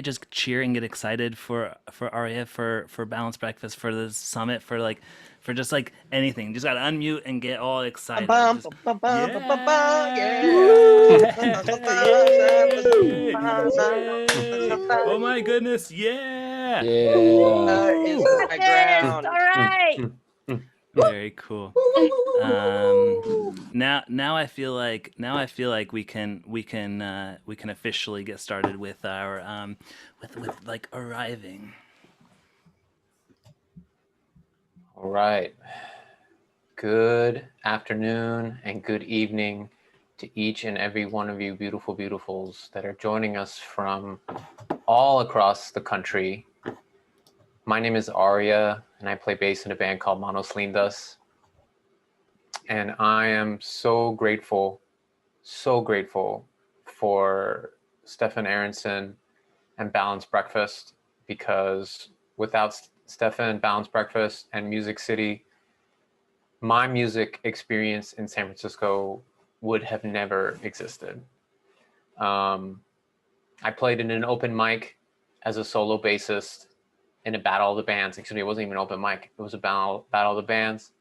just cheer and get excited for Arya, for Balanced Breakfast, for the summit, for just like anything. Just gotta unmute and get all Bum, excited. bum, Just bum, bum, bum, bum, bum, bum, yeah. yay! Yay! Oh my goodness, yeah! Yeah. Is Woo! high Yes, ground. all right. Very cool. Now I feel like we can officially get started with our with like arriving. All right. Good afternoon and good evening to each and every one of you beautiful beautifuls that are joining us from all across the country. My name is Arya and I play bass in a band called Manos Lindas. And I am so grateful for Stefan Aronson and Balanced Breakfast, because without Stefan, Balanced Breakfast, and Music City, my music experience in San Francisco would have never existed. I played in an open mic as a solo bassist in a battle of the bands. Excuse me, it wasn't even an open mic. It was a battle of the bands.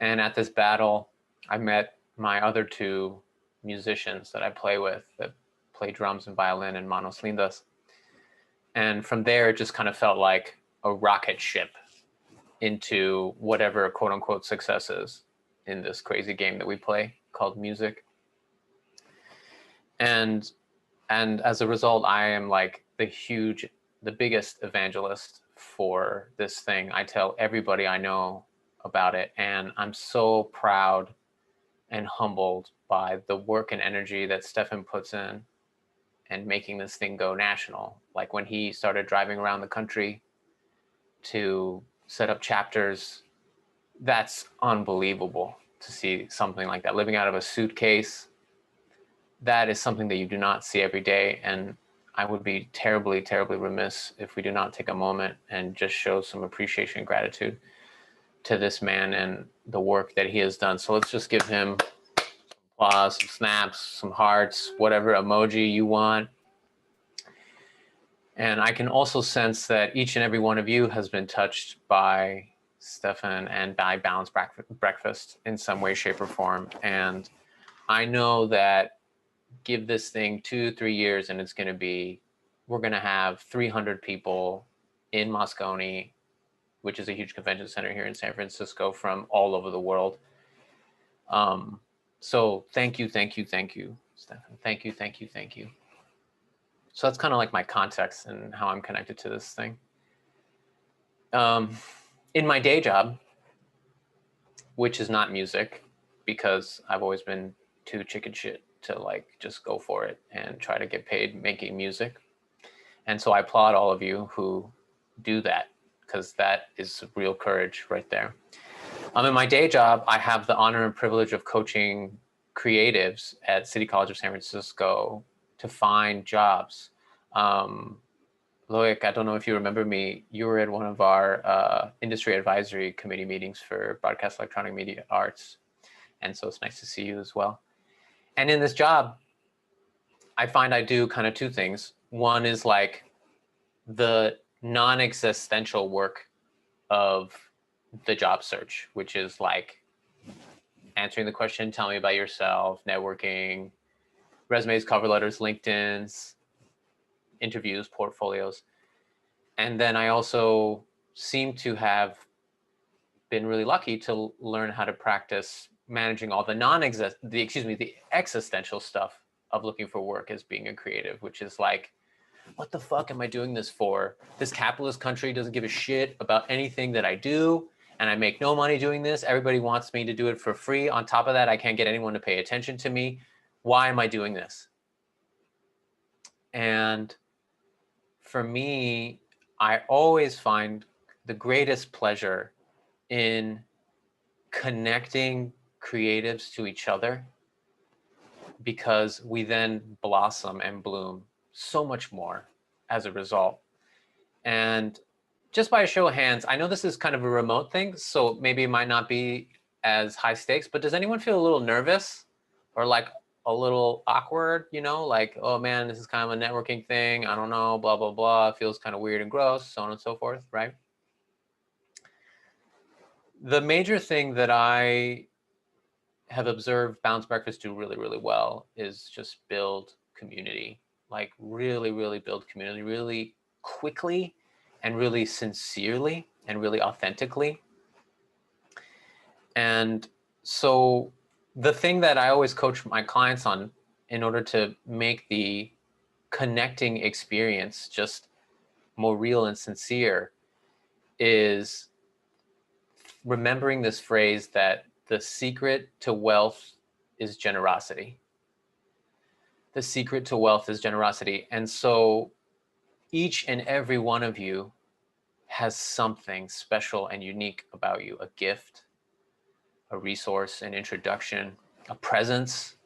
And at this battle, I met my other two musicians that I play with that play drums and violin and Manos Lindas. And from there, it just kind of felt like a rocket ship into whatever quote unquote success is in this crazy game that we play called music. And as a result, I am like the biggest evangelist for this thing. I tell everybody I know about it, and I'm so proud and humbled by the work and energy that Stefan puts in and making this thing go national. Like when he started driving around the country to set up chapters, that's unbelievable to see something like that. Living out of a suitcase, that is something that you do not see every day. And I would be terribly, terribly remiss if we do not take a moment and just show some appreciation and gratitude to this man and the work that he has done. So let's just give him some applause, some snaps, some hearts, whatever emoji you want. And I can also sense that each and every one of you has been touched by Stefan and by Balanced Breakfast in some way, shape, or form. And I know that give this thing 2-3 years and we're going to have 300 people in Moscone, which is a huge convention center here in San Francisco, from all over the world. So thank you, Stefan. Thank you. So that's kind of like my context and how I'm connected to this thing. In my day job, which is not music, because I've always been too chicken shit to like just go for it and try to get paid making music. And so I applaud all of you who do that, because that is real courage right there. In my day job, I have the honor and privilege of coaching creatives at City College of San Francisco to find jobs. Loic, I don't know if you remember me. You were at one of our industry advisory committee meetings for broadcast electronic media arts. And so it's nice to see you as well. And in this job, I find I do kind of two things. One is like the non-existential work of the job search, which is like answering the question, tell me about yourself, networking, resumes, cover letters, LinkedIn's, interviews, portfolios. And then I also seem to have been really lucky to learn how to practice managing all the existential stuff of looking for work as being a creative, which is like, what the fuck am I doing this for? This capitalist country doesn't give a shit about anything that I do, and I make no money doing this. Everybody wants me to do it for free. On top of that, I can't get anyone to pay attention to me. Why am I doing this? And for me, I always find the greatest pleasure in connecting creatives to each other, because we then blossom and bloom so much more as a result. And just by a show of hands, I know this is kind of a remote thing, so maybe it might not be as high stakes, but does anyone feel a little nervous or like a little awkward, you know, like, oh man, this is kind of a networking thing. I don't know, blah, blah, blah. It feels kind of weird and gross, so on and so forth, right? The major thing that I have observed Balanced Breakfast do really, really well is just build community, like really, really build community really quickly and really sincerely and really authentically. And so the thing that I always coach my clients on in order to make the connecting experience just more real and sincere is remembering this phrase that the secret to wealth is generosity. The secret to wealth is generosity. And so each and every one of you has something special and unique about you, a gift, a resource, an introduction, a presence,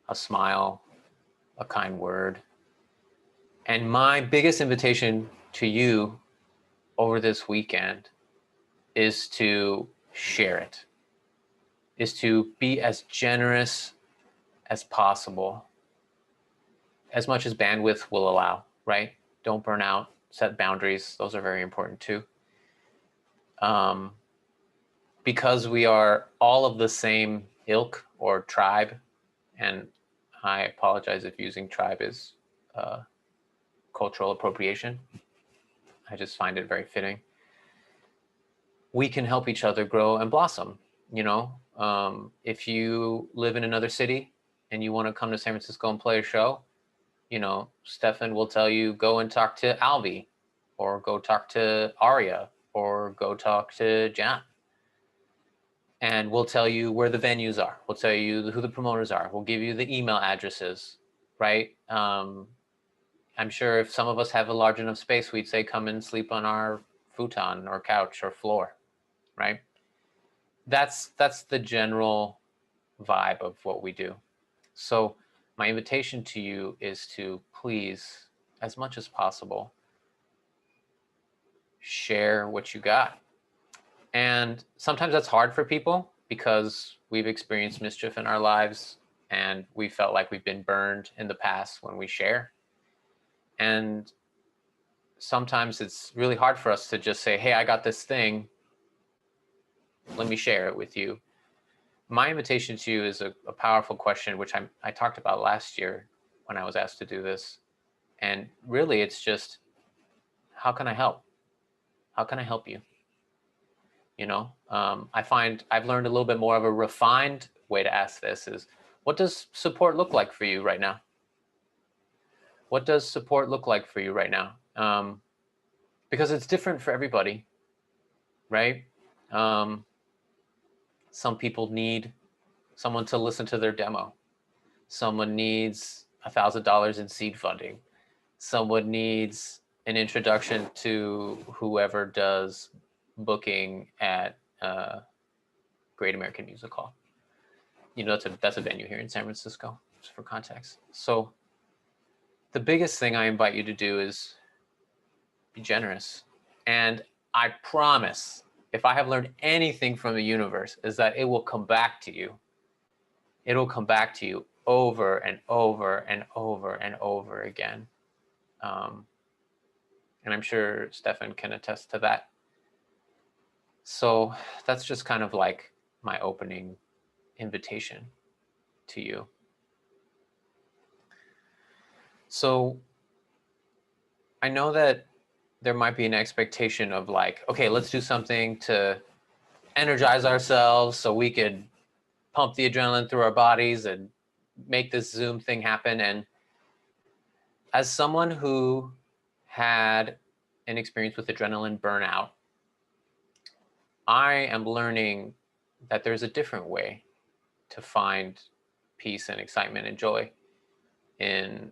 a smile, a kind word. And my biggest invitation to you over this weekend is to share it, is to be as generous as possible, as much as bandwidth will allow, right? Don't burn out, set boundaries. Those are very important too. Because we are all of the same ilk or tribe, and I apologize if using tribe is cultural appropriation. I just find it very fitting. We can help each other grow and blossom. You know, if you live in another city and you want to come to San Francisco and play a show, you know, Stefan will tell you, go and talk to Alvi, or go talk to Arya, or go talk to Jan. And we'll tell you where the venues are. We'll tell you who the promoters are. We'll give you the email addresses, right? I'm sure if some of us have a large enough space, we'd say, come and sleep on our futon or couch or floor, right? That's the general vibe of what we do. So my invitation to you is to please, as much as possible, share what you got. And sometimes that's hard for people because we've experienced mischief in our lives and we felt like we've been burned in the past when we share. And sometimes it's really hard for us to just say, hey, I got this thing, let me share it with you. My invitation to you is a powerful question, which I talked about last year when I was asked to do this. And really, it's just, how can I help? How can I help you? You know, I find I've learned a little bit more of a refined way to ask this is, what does support look like for you right now? What does support look like for you right now? Because it's different for everybody, right? Some people need someone to listen to their demo. Someone needs $1,000 in seed funding. Someone needs an introduction to whoever does booking at Great American Music Hall. You know, that's a venue here in San Francisco, just for context. So the biggest thing I invite you to do is be generous. And I promise, if I have learned anything from the universe, is that it will come back to you. It'll come back to you over and over and over and over again. And I'm sure Stefan can attest to that. So that's just kind of like my opening invitation to you. So I know that there might be an expectation of like, okay, let's do something to energize ourselves so we could pump the adrenaline through our bodies and make this Zoom thing happen. And as someone who had an experience with adrenaline burnout, I am learning that there's a different way to find peace and excitement and joy in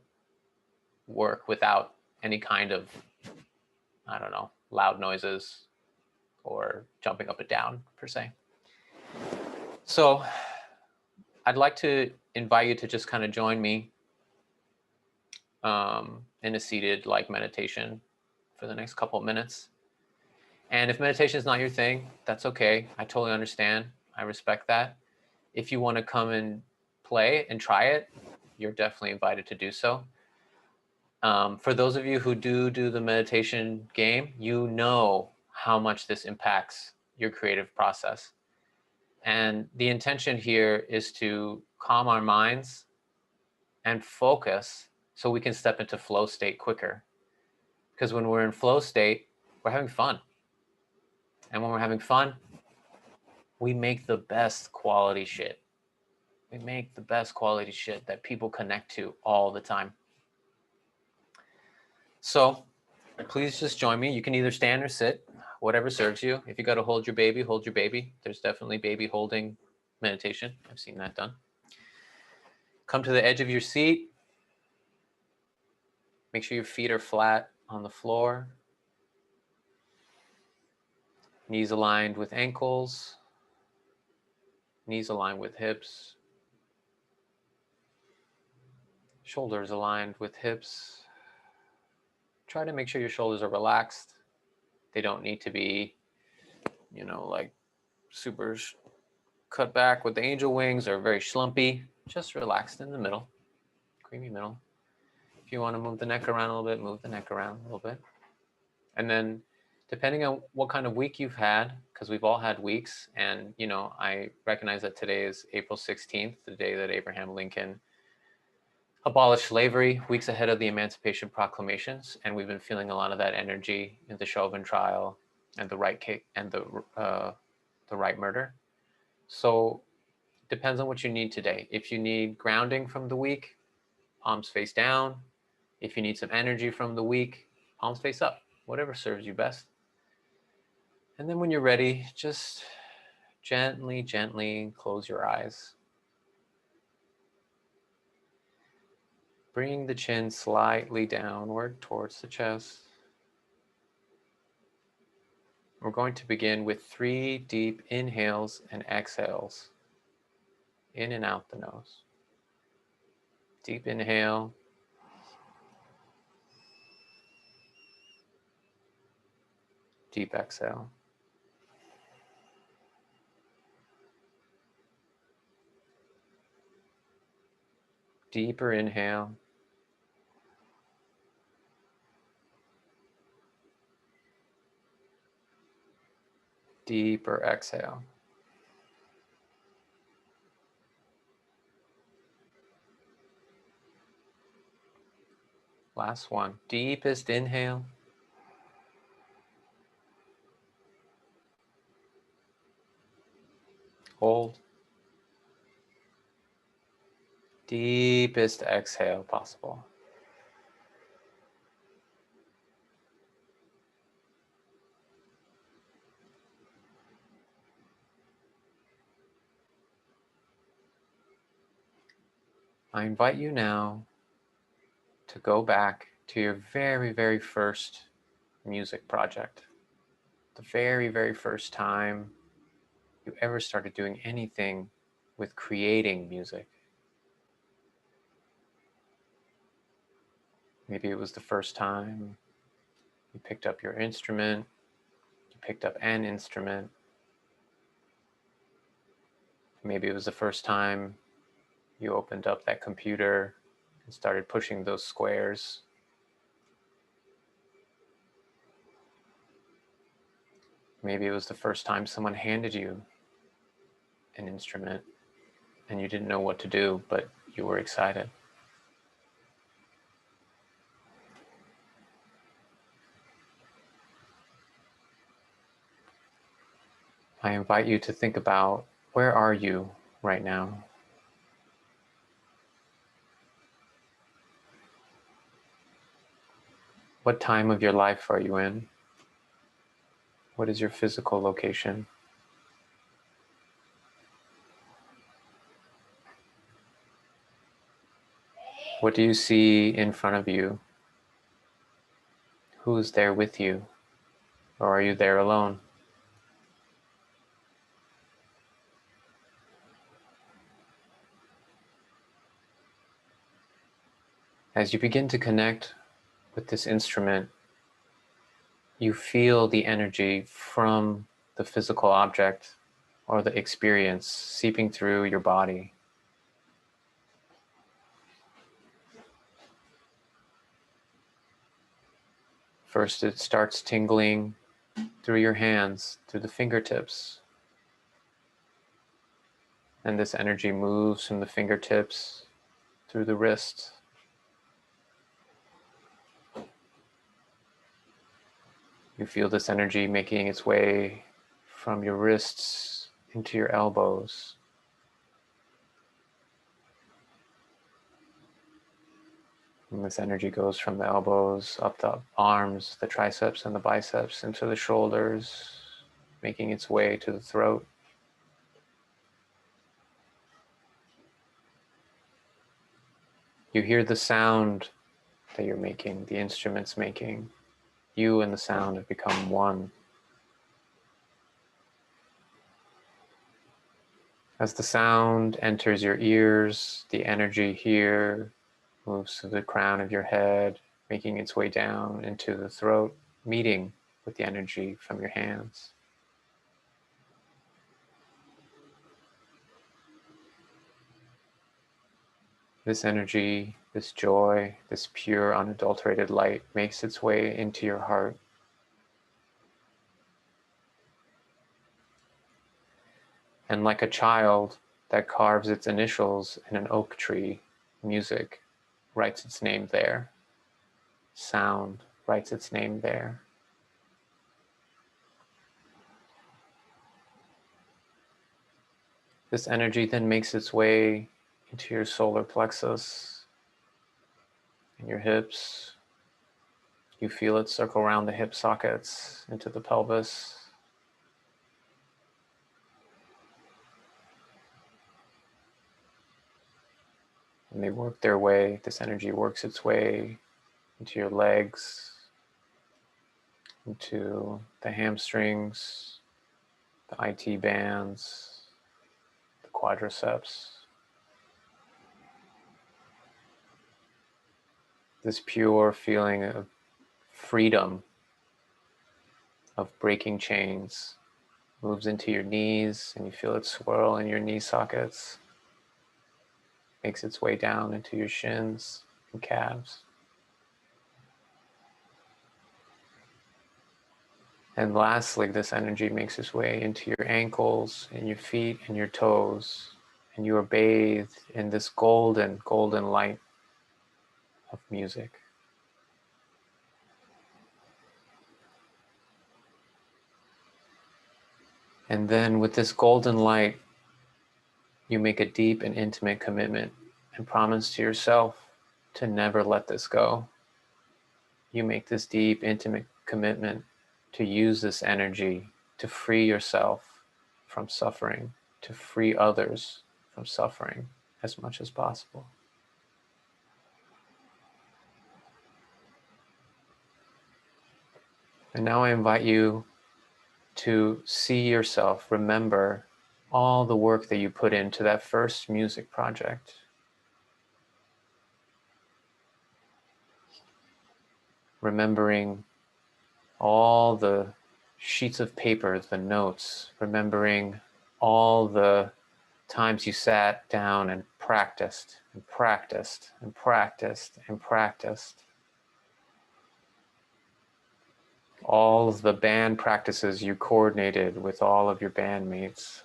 work without any kind of, I don't know, loud noises or jumping up and down per se. So I'd like to invite you to just kind of join me in a seated like meditation for the next couple of minutes. And if meditation is not your thing, that's okay. I totally understand. I respect that. If you want to come and play and try it, you're definitely invited to do so. For those of you who do the meditation game, you know how much this impacts your creative process. And the intention here is to calm our minds and focus so we can step into flow state quicker. Because when we're in flow state, we're having fun. And when we're having fun, we make the best quality shit. We make the best quality shit that people connect to all the time. So please just join me. You can either stand or sit, whatever serves you. If you got to hold your baby, hold your baby. There's definitely baby holding meditation. I've seen that done. Come to the edge of your seat. Make sure your feet are flat on the floor. Knees aligned with ankles. Knees aligned with hips. Shoulders aligned with hips. Try to make sure your shoulders are relaxed. They don't need to be, like super cut back with the angel wings or very schlumpy. Just relaxed in the middle, creamy middle. If you want to move the neck around a little bit, move the neck around a little bit. And then depending on what kind of week you've had, because we've all had weeks, and I recognize that today is April 16th, the day that Abraham Lincoln abolished slavery, weeks ahead of the Emancipation Proclamations, and we've been feeling a lot of that energy in the Chauvin trial and the Wright case and the Wright murder. So depends on what you need today. If you need grounding from the week, palms face down. If you need some energy from the week, palms face up. Whatever serves you best. And then when you're ready, just gently, gently close your eyes. Bring the chin slightly downward towards the chest. We're going to begin with 3 deep inhales and exhales. In and out the nose. Deep inhale. Deep exhale. Deeper inhale. Deeper exhale. Last one. Deepest inhale. Hold. Deepest exhale possible. I invite you now to go back to your very, very first music project. The very, very first time you ever started doing anything with creating music. Maybe it was the first time you picked up your instrument, you picked up an instrument. Maybe it was the first time you opened up that computer and started pushing those squares. Maybe it was the first time someone handed you an instrument and you didn't know what to do, but you were excited. I invite you to think about, where are you right now? What time of your life are you in? What is your physical location? What do you see in front of you? Who is there with you? Or are you there alone? As you begin to connect with this instrument, you feel the energy from the physical object or the experience seeping through your body. First, it starts tingling through your hands, through the fingertips. And this energy moves from the fingertips through the wrist. You feel this energy making its way from your wrists into your elbows. And this energy goes from the elbows up the arms, the triceps and the biceps, into the shoulders, making its way to the throat. You hear the sound that you're making, the instrument's making. You and the sound have become one. As the sound enters your ears, the energy here moves to the crown of your head, making its way down into the throat, meeting with the energy from your hands. This energy, this joy, this pure, unadulterated light makes its way into your heart. And like a child that carves its initials in an oak tree, music writes its name there. Sound writes its name there. This energy then makes its way into your solar plexus and your hips. You feel it circle around the hip sockets into the pelvis. And they work their way, this energy works its way into your legs, into the hamstrings, the IT bands, the quadriceps. This pure feeling of freedom, of breaking chains, moves into your knees, and you feel it swirl in your knee sockets, makes its way down into your shins and calves. And lastly, this energy makes its way into your ankles and your feet and your toes, and you are bathed in this golden light of music. And then with this golden light, you make a deep and intimate commitment and promise to yourself to never let this go. You make this deep, intimate commitment to use this energy to free yourself from suffering, to free others from suffering as much as possible. And now I invite you to see yourself, remember all the work that you put into that first music project. Remembering all the sheets of paper, the notes, remembering all the times you sat down and practiced and practiced and practiced and practiced. All of the band practices you coordinated with all of your bandmates,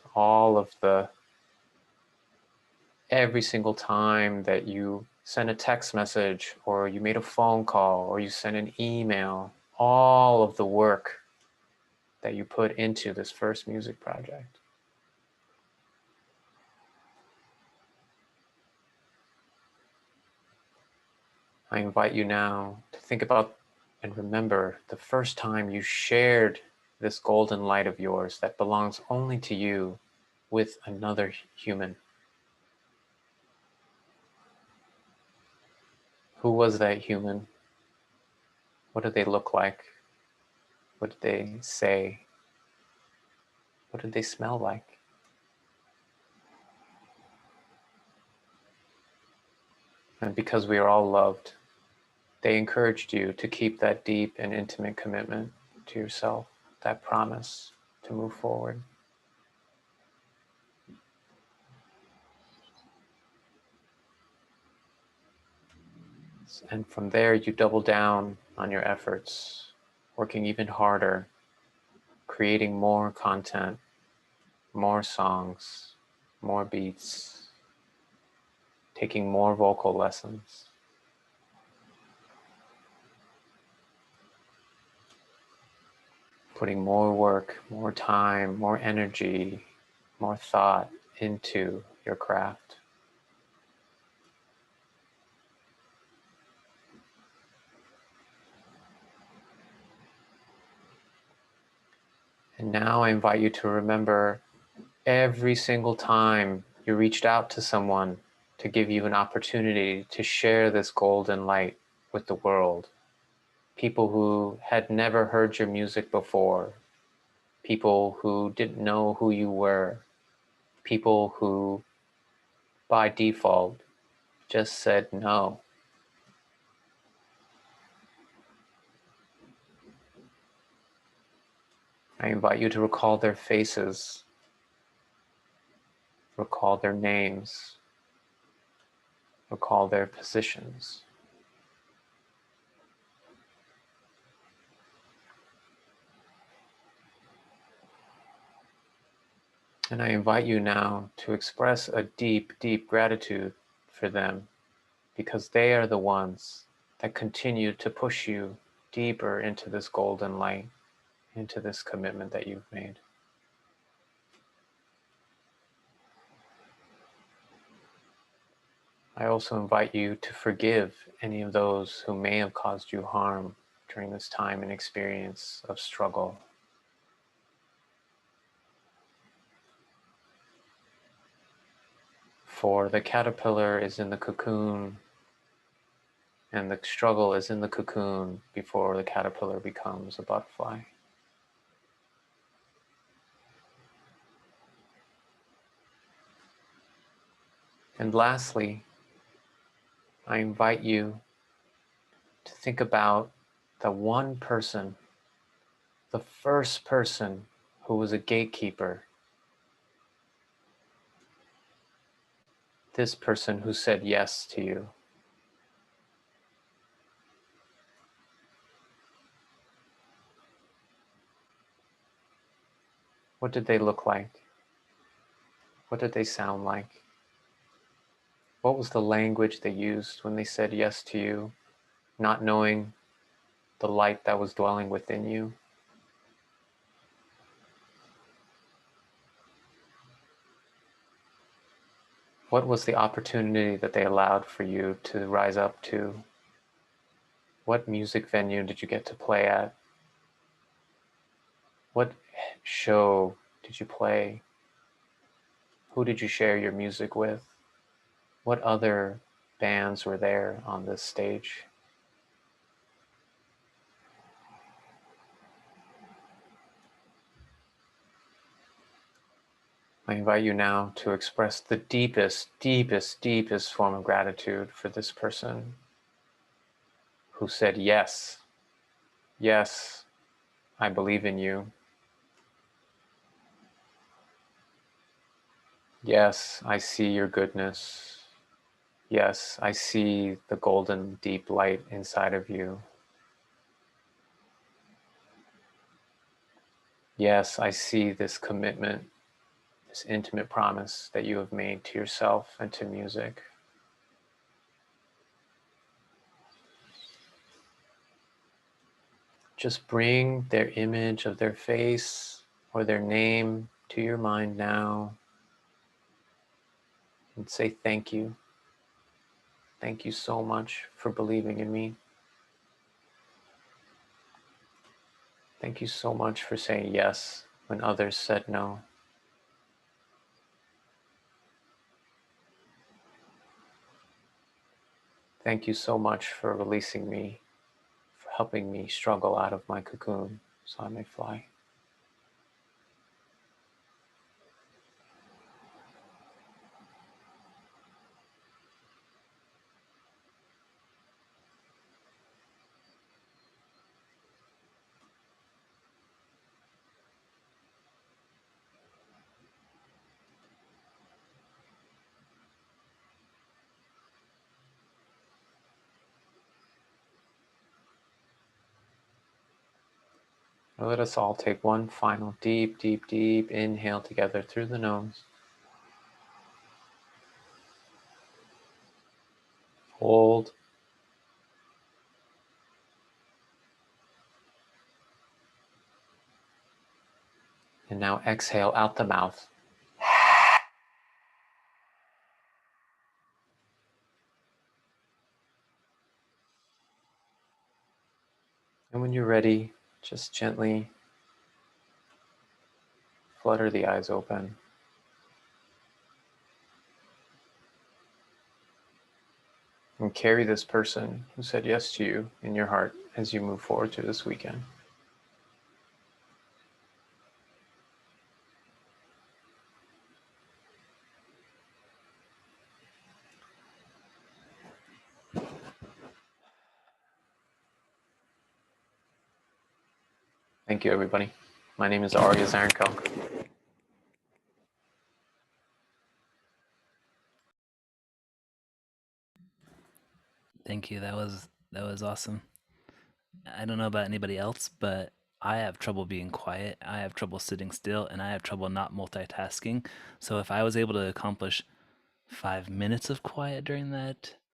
every single time that you sent a text message or you made a phone call or you sent an email, all of the work that you put into this first music project. I invite you now to think about and remember the first time you shared this golden light of yours that belongs only to you with another human. Who was that human? What did they look like? What did they say? What did they smell like? And because we are all loved, they encouraged you to keep that deep and intimate commitment to yourself, that promise to move forward. And from there, you double down on your efforts working even harder, creating more content, more songs, more beats, taking more vocal lessons. Putting more work, more time, more energy, more thought into your craft. And now I invite you to remember every single time you reached out to someone to give you an opportunity to share this golden light with the world. People who had never heard your music before, people who didn't know who you were, people who by default just said no. I invite you to recall their faces, recall their names, recall their positions. And I invite you now to express a deep, deep gratitude for them, because they are the ones that continue to push you deeper into this golden light, into this commitment that you've made. I also invite you to forgive any of those who may have caused you harm during this time and experience of struggle. For the caterpillar is in the cocoon, and the struggle is in the cocoon before the caterpillar becomes a butterfly. And lastly, I invite you to think about the one person, the first person who was a gatekeeper. This person who said yes to you. What did they look like? What did they sound like? What was the language they used when they said yes to you, not knowing the light that was dwelling within you? What was the opportunity that they allowed for you to rise up to? What music venue did you get to play at? What show did you play? Who did you share your music with? What other bands were there on this stage? I invite you now to express the deepest, deepest, deepest form of gratitude for this person who said, yes, yes, I believe in you. Yes, I see your goodness. Yes, I see the golden deep light inside of you. Yes, I see this commitment, this intimate promise that you have made to yourself and to music. Just bring their image of their face or their name to your mind now and say thank you. Thank you so much for believing in me. Thank you so much for saying yes when others said no. Thank you so much for releasing me, for helping me struggle out of my cocoon so I may fly. Let us all take one final deep, deep, deep inhale together through the nose. Hold. And now exhale out the mouth. And when you're ready, just gently flutter the eyes open. And carry this person who said yes to you in your heart as you move forward to this weekend. Thank you, everybody. My name is Arya Zarrinkelk. Thank you. That was awesome. I don't know about anybody else, but I have trouble being quiet. I have trouble sitting still, and I have trouble not multitasking. So if I was able to accomplish 5 minutes of quiet during that